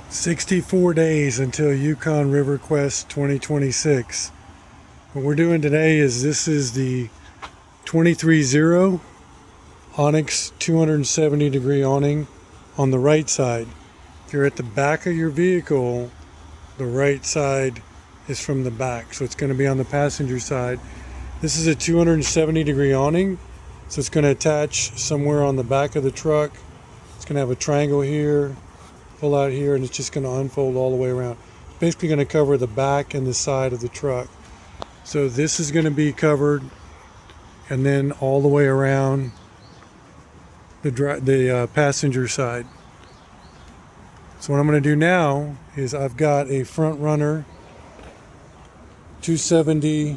64 days until Yukon River Quest 2026. What we're doing today is this is the 23-0 Onyx 270 degree awning on the right side. If you're at the back of your vehicle, the right side is from the back, so it's going to be on the passenger side. This is a 270 degree awning, so it's going to attach somewhere on the back of the truck. It's going to have a triangle here, pull out here, and it's just going to unfold all the way around. Basically going to cover the back and the side of the truck. So this is going to be covered, and then all the way around the passenger side. So what I'm going to do now is I've got a Front Runner 270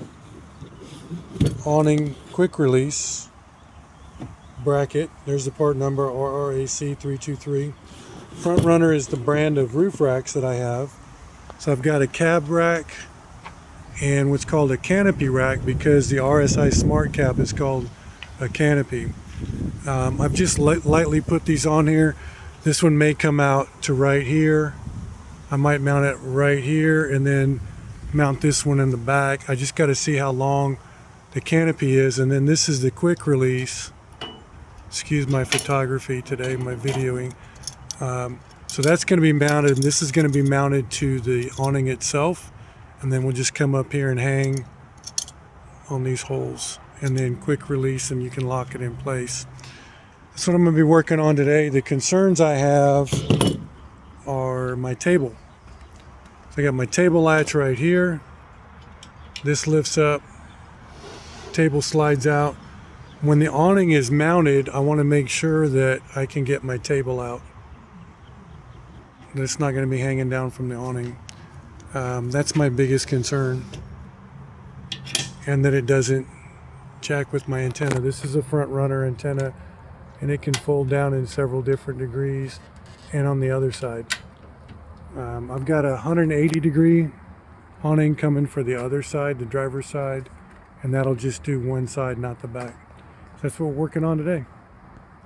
awning quick release bracket. There's the part number RRAC323. Front Runner is the brand of roof racks that I have. So I've got a cab rack and what's called a canopy rack, because the RSI Smart Cap is called a canopy. I've just lightly put these on here. This one may come out to right here. I might mount it right here and then mount this one in the back. I just got to see how long the canopy is. And then this is the quick release. Excuse my photography today, my videoing. So that's going to be mounted, and this is going to be mounted to the awning itself. And then we'll just come up here and hang on these holes, and then quick release, and you can lock it in place. That's what I'm going to be working on today. The concerns I have are my table. So I got my table latch right here. This lifts up, table slides out. When the awning is mounted, I want to make sure that I can get my table out. It's not going to be hanging down from the awning. That's my biggest concern. And that it doesn't jack with my antenna. This is a Front Runner antenna, and it can fold down in several different degrees, and on the other side. I've got a 180 degree awning coming for the other side, the driver's side, and that'll just do one side, not the back. So that's what we're working on today.